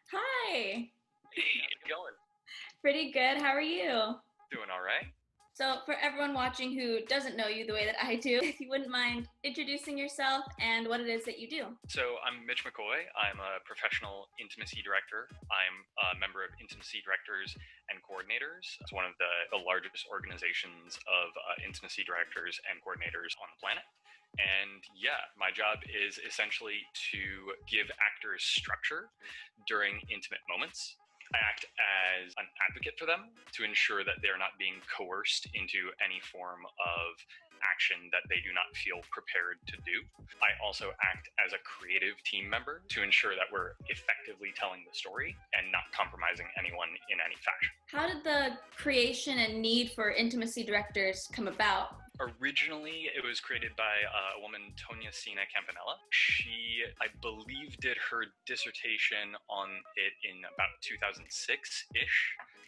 Hi. Hey, how's it going? Pretty good. How are you? Doing all right. So, for everyone watching who doesn't know you the way that I do, if you wouldn't mind introducing yourself and what it is that you do. So I'm Mitch McCoy. I'm a professional intimacy director. I'm a member of Intimacy Directors and Coordinators. It's one of the largest organizations of intimacy directors and coordinators on the planet. And yeah, my job is essentially to give actors structure during intimate moments. I act as an advocate for them to ensure that they're not being coerced into any form of action that they do not feel prepared to do. I also act as a creative team member to ensure that we're effectively telling the story and not compromising anyone in any fashion. How did the creation and need for intimacy directors come about? Originally, it was created by a woman, Tonya Sina Campanella. She, I believe, did her dissertation on it in about 2006-ish.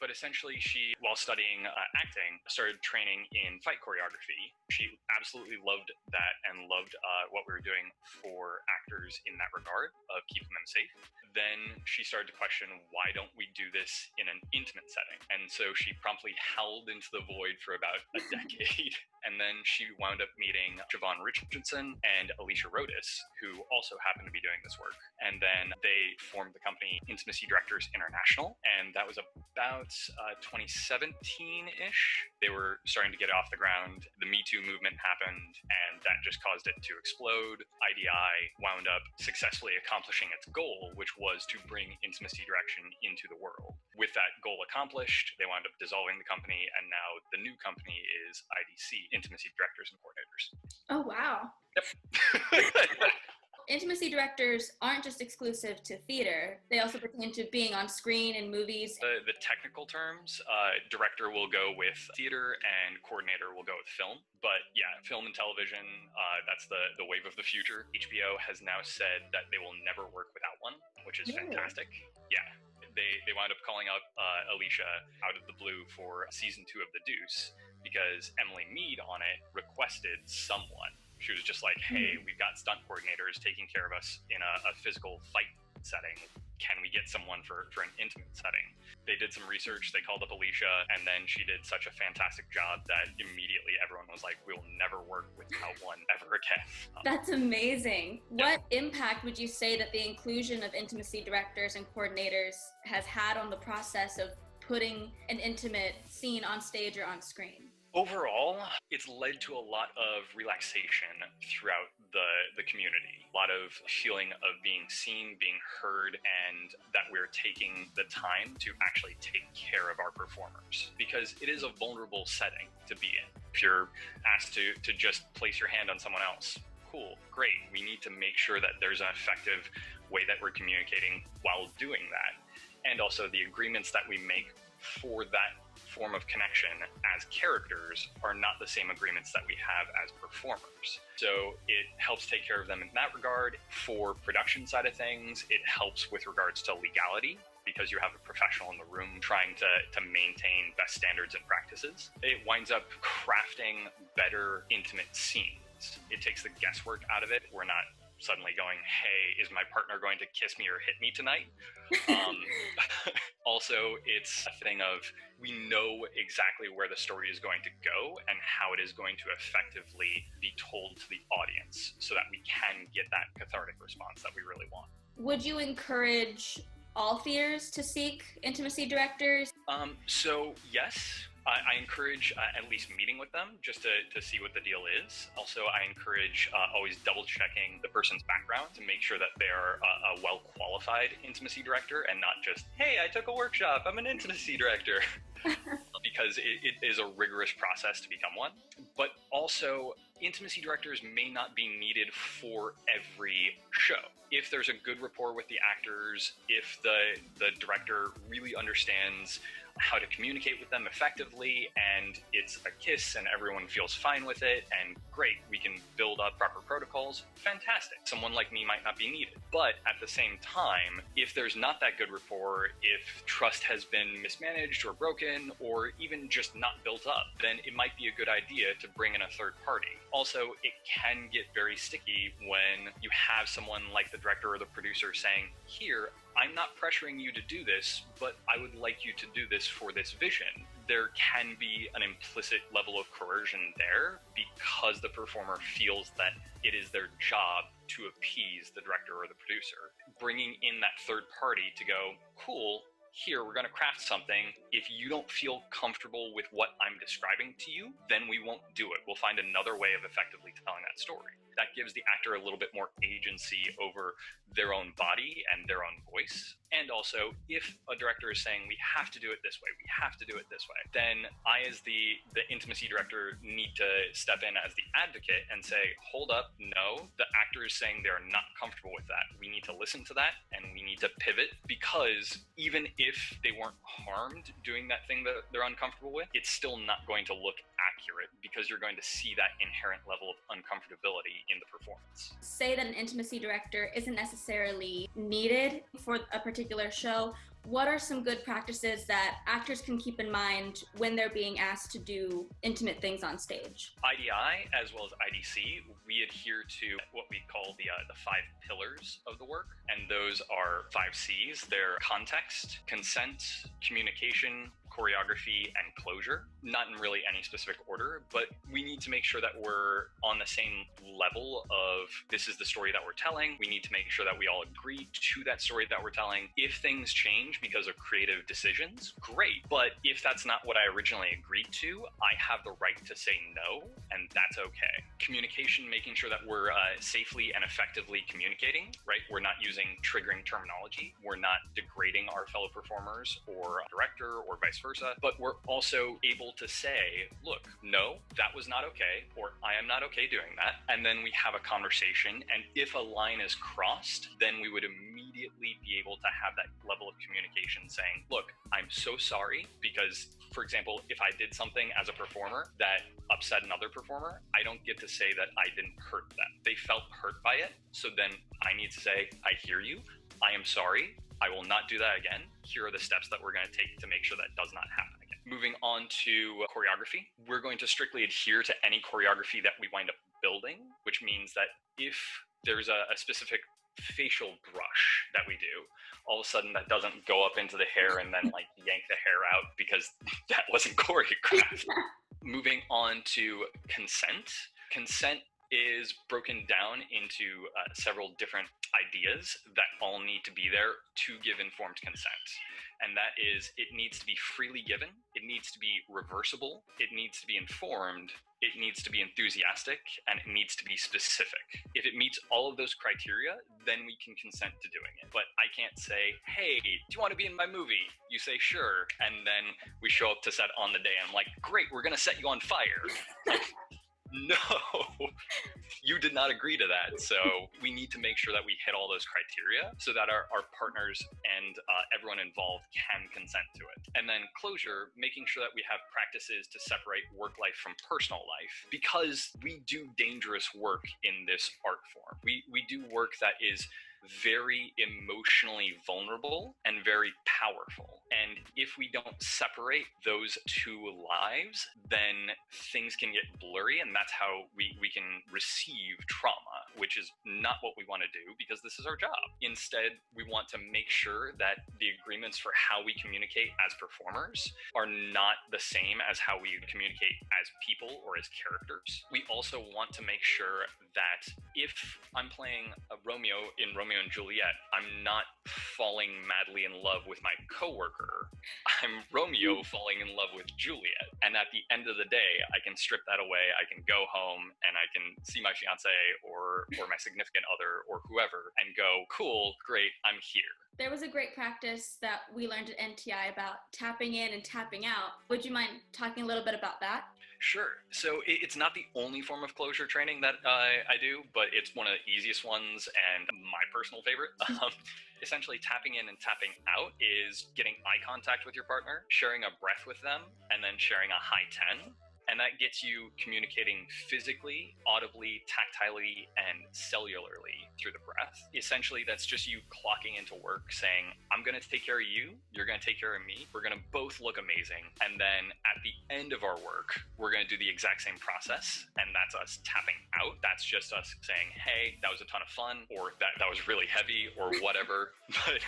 But essentially, she, while studying acting, started training in fight choreography. She absolutely loved that and loved what we were doing for actors in that regard of keeping them safe. Then she started to question, why don't we do this in an intimate setting? And so she promptly howled into the void for about a decade. And then she wound up meeting Siobhan Richardson and Alicia Rodas, who also happened to be doing this work. And then they formed the company Intimacy Directors International. And that was about 2017-ish. They were starting to get off the ground. The Me Too movement happened, and that just caused it to explode. IDI wound up successfully accomplishing its goal, which was to bring intimacy direction into the world. With that goal accomplished, they wound up dissolving the company, and now the new company is IDC, Intimacy Directors and Coordinators. Oh, wow. Yep. Intimacy directors aren't just exclusive to theater, they also pertain to being on screen in movies. The technical terms, director will go with theater and coordinator will go with film. But yeah, film and television, that's the wave of the future. HBO has now said that they will never work without one, which is fantastic. Yeah. They wound up calling up Alicia out of the blue for season 2 of The Deuce because Emily Mead on it requested someone. She was just like, hey, we've got stunt coordinators taking care of us in a physical fight setting. Can we get someone for an intimate setting? They did some research, they called up Alicia, and then she did such a fantastic job that immediately everyone was like, we'll never work without one ever again. That's amazing. What impact would you say that the inclusion of intimacy directors and coordinators has had on the process of putting an intimate scene on stage or on screen? Overall, it's led to a lot of relaxation throughout the community. A lot of feeling of being seen, being heard, and that we're taking the time to actually take care of our performers. Because it is a vulnerable setting to be in. If you're asked to just place your hand on someone else, cool, great. We need to make sure that there's an effective way that we're communicating while doing that. And also the agreements that we make for that form of connection as characters are not the same agreements that we have as performers. So it helps take care of them in that regard. For production side of things, it helps with regards to legality because you have a professional in the room trying to maintain best standards and practices. It winds up crafting better intimate scenes. It takes the guesswork out of it. We're not suddenly going, hey, is my partner going to kiss me or hit me tonight? Also, it's a thing of we know exactly where the story is going to go and how it is going to effectively be told to the audience so that we can get that cathartic response that we really want. Would you encourage all theaters to seek intimacy directors? So yes, I encourage at least meeting with them just to see what the deal is. Also, I encourage always double checking the person's background to make sure that they're a well-qualified intimacy director and not just, hey, I took a workshop, I'm an intimacy director. Because it is a rigorous process to become one. But also, intimacy directors may not be needed for every show. If there's a good rapport with the actors, if the director really understands how to communicate with them effectively and it's a kiss and everyone feels fine with it and great, we can build up proper protocols, fantastic. Someone like me might not be needed. But at the same time, if there's not that good rapport, if trust has been mismanaged or broken or even just not built up, then it might be a good idea to bring in a third party. Also, it can get very sticky when you have someone like the director or the producer saying, here, I'm not pressuring you to do this, but I would like you to do this for this vision. There can be an implicit level of coercion there because the performer feels that it is their job to appease the director or the producer. Bringing in that third party to go, cool, here, we're going to craft something. If you don't feel comfortable with what I'm describing to you, then we won't do it. We'll find another way of effectively telling that story. That gives the actor a little bit more agency over their own body and their own voice. And also, if a director is saying, we have to do it this way, we have to do it this way, then I, as the intimacy director, need to step in as the advocate and say, hold up, no, the actor is saying they're not comfortable with that. We need to listen to that and we need to pivot, because even if they weren't harmed doing that thing that they're uncomfortable with, it's still not going to look accurate because you're going to see that inherent level of uncomfortability in the performance. Say that an intimacy director isn't necessarily needed for a particular show. What are some good practices that actors can keep in mind when they're being asked to do intimate things on stage? IDI, as well as IDC, we adhere to what we call the 5 pillars of the work. And those are 5 C's. They're context, consent, communication, choreography, and closure. Not in really any specific order, but we need to make sure that we're on the same level of, this is the story that we're telling. We need to make sure that we all agree to that story that we're telling. If things change because of creative decisions, great. But if that's not what I originally agreed to, I have the right to say no, and that's okay. Communication, making sure that we're safely and effectively communicating, right? We're not using triggering terminology. We're not degrading our fellow performers or director or vice versa, but we're also able to say, look, no, that was not okay, or I am not okay doing that. And then we have a conversation. And if a line is crossed, then we would immediately be able to have that level of communication saying, look, I'm so sorry, because, for example, if I did something as a performer that upset another performer, I don't get to say that I didn't hurt them. They felt hurt by it. So then I need to say, I hear you. I am sorry. I will not do that again. Here are the steps that we're going to take to make sure that does not happen again. Moving on to choreography, we're going to strictly adhere to any choreography that we wind up building, which means that if there's a specific facial brush that we do, all of a sudden that doesn't go up into the hair and then like yank the hair out because that wasn't choreographed. Moving on to consent. Consent is broken down into several different ideas that all need to be there to give informed consent. And that is, it needs to be freely given, it needs to be reversible, it needs to be informed, it needs to be enthusiastic, and it needs to be specific. If it meets all of those criteria, then we can consent to doing it. But I can't say, hey, do you want to be in my movie? You say, sure. And then we show up to set on the day and I'm like, great, we're going to set you on fire. No, you did not agree to that. So we need to make sure that we hit all those criteria so that our partners and everyone involved can consent to it. And then closure, making sure that we have practices to separate work life from personal life, because we do dangerous work in this art form. We do work that is very emotionally vulnerable and very powerful. And if we don't separate those two lives, then things can get blurry, and that's how we can receive trauma, which is not what we want to do because this is our job. Instead, we want to make sure that the agreements for how we communicate as performers are not the same as how we communicate as people or as characters. We also want to make sure that if I'm playing a Romeo in Romeo and Juliet, I'm not falling madly in love with my coworker. I'm Romeo falling in love with Juliet. And at the end of the day, I can strip that away. I can go home and I can see my fiance or my significant other or whoever and go, cool, great, I'm here. There was a great practice that we learned at NTI about tapping in and tapping out. Would you mind talking a little bit about that? Sure. So it's not the only form of closure training that I do, but it's one of the easiest ones and my personal favorite. Essentially, tapping in and tapping out is getting eye contact with your partner, sharing a breath with them, and then sharing a high 10. And And that gets you communicating physically, audibly, tactilely, and cellularly through the breath. Essentially, that's just you clocking into work saying, I'm going to take care of you, you're going to take care of me, we're going to both look amazing. And then at the end of our work, we're going to do the exact same process. And that's us tapping out. That's just us saying, hey, that was a ton of fun, or that was really heavy, or whatever. But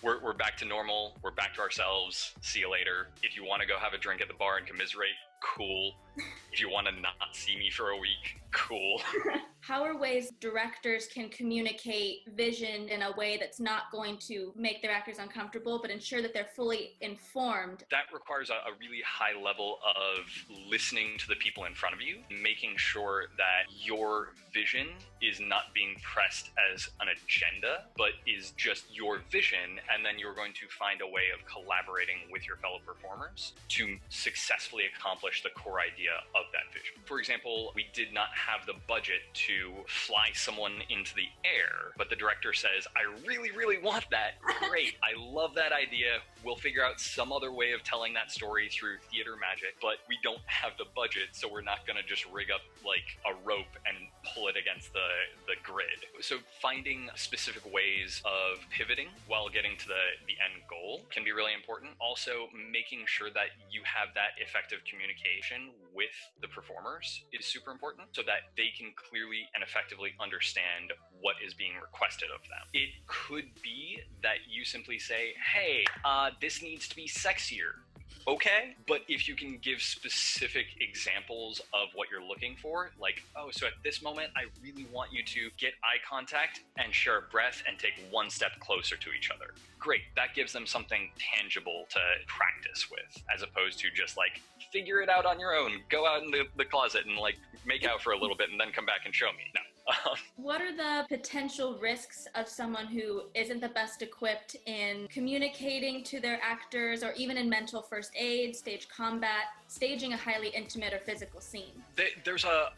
we're back to normal. We're back to ourselves. See you later. If you want to go have a drink at the bar and commiserate, cool. If you want to not see me for a week, cool. How are ways directors can communicate vision in a way that's not going to make their actors uncomfortable, but ensure that they're fully informed? That requires a really high level of listening to the people in front of you, making sure that your vision is not being pressed as an agenda, but is just your vision, and then you're going to find a way of collaborating with your fellow performers to successfully accomplish the core idea of that vision. For example, we did not have the budget to fly someone into the air, but the director says, I really, really want that. Great. I love that idea. We'll figure out some other way of telling that story through theater magic, but we don't have the budget, so we're not going to just rig up like a rope and pull it against the grid. So finding specific ways of pivoting while getting to the end goal can be really important. Also, making sure that you have that effective communication with the performers is super important so that they can clearly and effectively understand what is being requested of them. It could be that you simply say, hey, this needs to be sexier. Okay, but if you can give specific examples of what you're looking for, like, oh, so at this moment, I really want you to get eye contact and share a breath and take one step closer to each other. Great, that gives them something tangible to practice with, as opposed to just like, figure it out on your own, go out in the closet and like make out for a little bit and then come back and show me. No. What are the potential risks of someone who isn't the best equipped in communicating to their actors, or even in mental first aid, stage combat, staging a highly intimate or physical scene? There's a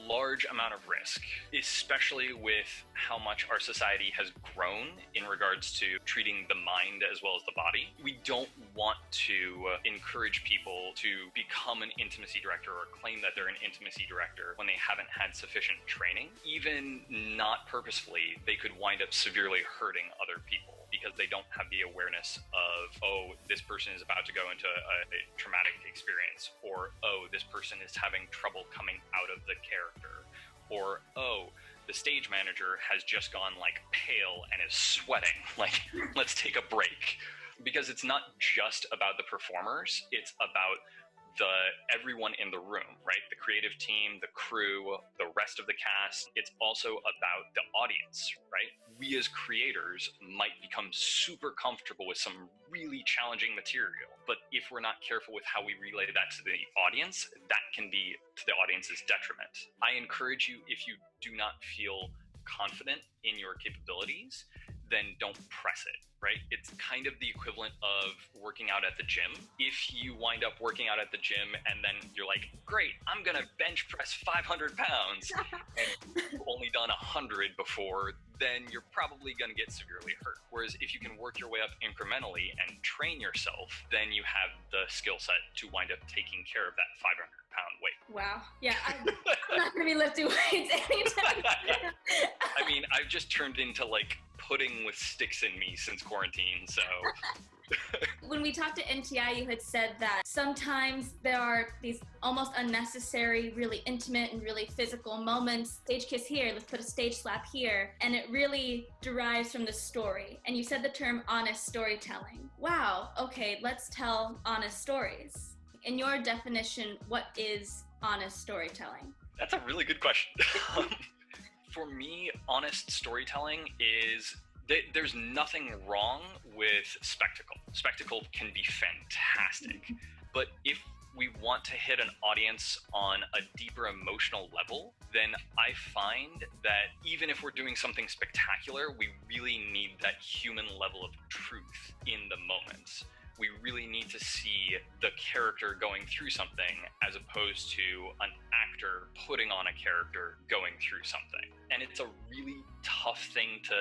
large amount of risk, especially with how much our society has grown in regards to treating the mind as well as the body. We don't want to encourage people to become an intimacy director or claim that they're an intimacy director when they haven't had sufficient traumatic. Even not purposefully, they could wind up severely hurting other people because they don't have the awareness of, oh, this person is about to go into a traumatic experience, or, oh, this person is having trouble coming out of the character, or, oh, the stage manager has just gone like pale and is sweating. Like, let's take a break. Because it's not just about the performers, it's about everyone in the room, right? The creative team, the crew, the rest of the cast. It's also about the audience, right? We as creators might become super comfortable with some really challenging material, but if we're not careful with how we relay that to the audience, that can be to the audience's detriment. I encourage you, if you do not feel confident in your capabilities, then don't press it, right? It's kind of the equivalent of working out at the gym. If you wind up working out at the gym and then you're like, great, I'm gonna bench press 500 pounds, and you've only done 100 before, then you're probably gonna get severely hurt. Whereas if you can work your way up incrementally and train yourself, then you have the skill set to wind up taking care of that 500-pound weight. Wow. Yeah, I'm not gonna be lifting weights anytime soon. I mean, I've just turned into like pudding with sticks in me since quarantine, so. When we talked to NTI, you had said that sometimes there are these almost unnecessary, really intimate and really physical moments. Stage kiss here, let's put a stage slap here. And it really derives from the story. And you said the term honest storytelling. Wow, okay, let's tell honest stories. In your definition, what is honest storytelling? That's a really good question. For me, honest storytelling is there's nothing wrong with spectacle. Spectacle can be fantastic, but if we want to hit an audience on a deeper emotional level, then I find that even if we're doing something spectacular, we really need that human level of truth in the moment. we really need to see the character going through something as opposed to an actor putting on a character going through something. And it's a really tough thing to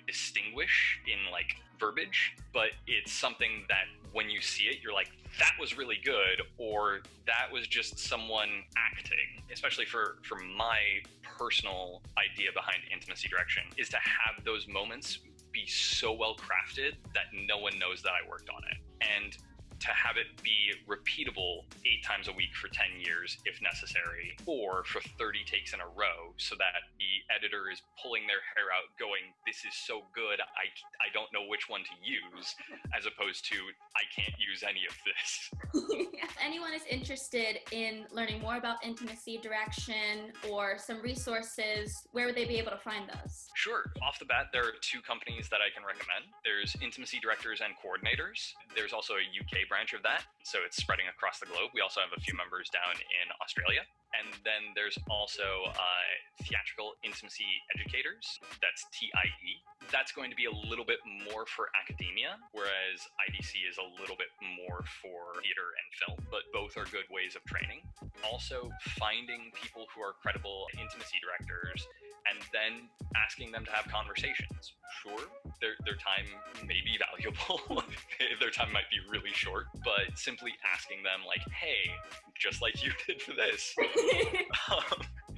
distinguish in like verbiage, but it's something that when you see it, you're like, that was really good, or that was just someone acting. Especially for my personal idea behind intimacy direction is to have those moments be so well crafted that no one knows that I worked on it. And to have it be repeatable 8 times a week for 10 years if necessary, or for 30 takes in a row, so that the editor is pulling their hair out going, this is so good, I don't know which one to use, as opposed to, I can't use any of this. If anyone is interested in learning more about intimacy direction or some resources, where would they be able to find those? Sure. Off the bat, there are 2 companies that I can recommend. There's Intimacy Directors and Coordinators. There's also a UK branch of that, so it's spreading across the globe. We also have a few members down in Australia. And then there's also Theatrical Intimacy Educators, that's TIE. That's going to be a little bit more for academia, whereas IDC is a little bit more for theater and film, but both are good ways of training. Also, finding people who are credible intimacy directors and then asking them to have conversations. Sure, their time may be valuable, their time might be really short, but simply asking them like, hey, just like you did for this,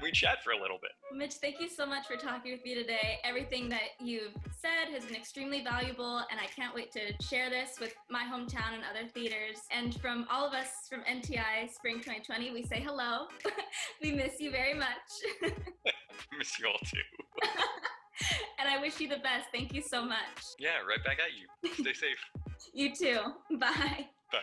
we chat for a little bit. Mitch, thank you so much for talking with me today. Everything that you've said has been extremely valuable, and I can't wait to share this with my hometown and other theaters. And from all of us from NTI Spring 2020, we say hello. We miss you very much. Miss you all too. And I wish you the best. Thank you so much. Yeah, right back at you. Stay safe. You too. Bye. Bye.